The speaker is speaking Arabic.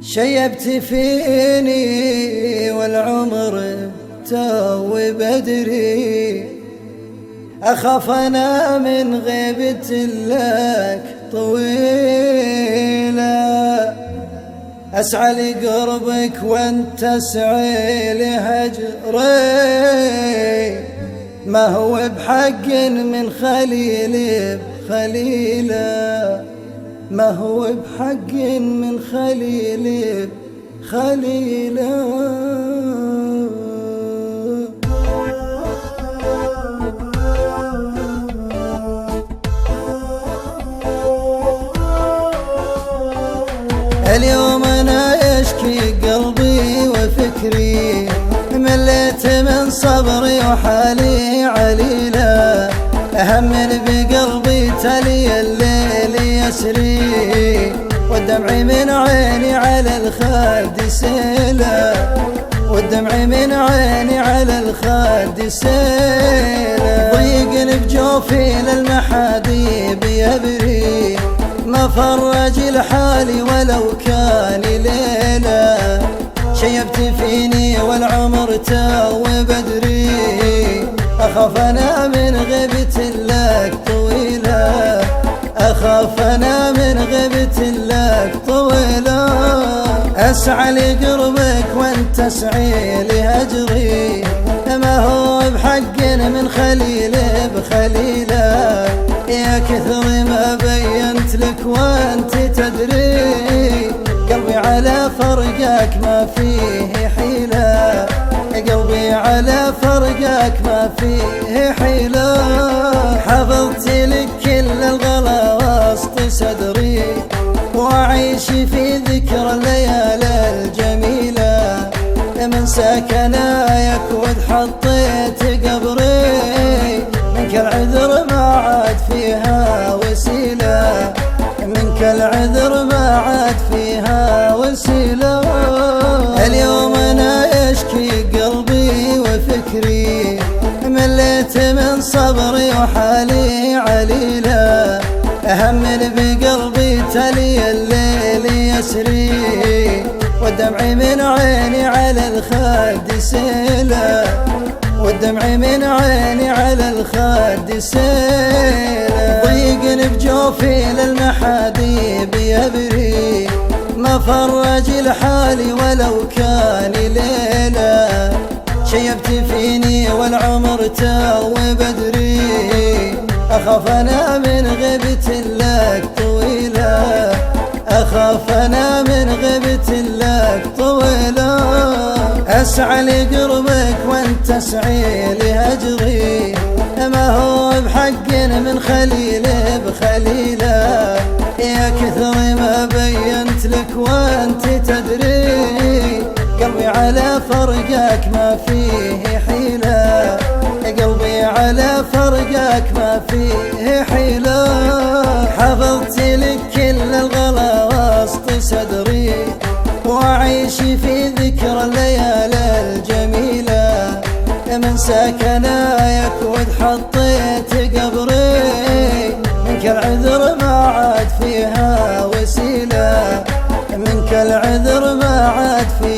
شيبت فيني والعمر تو بدري، أخاف أنا من غيبة لك طويلة، أسعى لقربك وانت تسعى لهجري، ما هو بحق من خليل بخليله، ما هو بحق من خليل بخليله. اليوم أنا يشكي قلبي وفكري، مليت من صبري وحالي عليلة، أهم بقلبي تلي الليل يسري، والدمع من عيني على الخد سيلة، والدمع من عيني على الخد سيلة، ضيق بجوفي للمحاديب يبري، ما فرج لحالي ولو كان ليلة، شيبت فيني والعمر تو بدري، أخاف أنا من غيبة لك طويلة، أخاف أنا من غيبة لك طويلة، أسعى لقربك وانت تسعى لهجري، ما هو بحق من خليل بخليله، يا كثر ما بينت لك وانت تدري، قلبي على فرقك ما فيه حيلة، قلبي على فرقك ما فيه حيلة، حفظت لك كل الغلا وسط صدري، وأعيش في ذكرى الليالي الجميلة، من سكنايك ود حطيت قبري، منك العذر ما عاد فيها وسيلة، منك العذر ما عاد فيها وسيلة. اليوم أنا يشكي قلبي وفكري، مليت من صبري وحالي عليلة، أهم بقلبي تلي الليل يسري، والدمع من عيني على الخد سيلة، والدمع من عيني على الخد سيلة، ضيق بجوفي للمحاديب يبري، ما فرج لحالي ولو كان ليلة، شيبت فيني والعمر تو بدري، أخاف أنا من غيبة لك طويلة، أخاف أنا من غيبة لك طويلة، أسعى لقربك وانت تسعى لهجري، ما هو بحق من خليل بخليله، يا كثر ما بينت لك وانت تدري، قلبي على فرقك ما فيه حيلة، قلبي على فرقك ما فيه حيلة، حفظت لك كل الغلا وسط صدري، وأعيش في ذكرى الليالي الجميلة، من سكنايك ود حطيت قبري، منك العذر ما عاد فيها وسيلة، منك العذر ما عاد فيها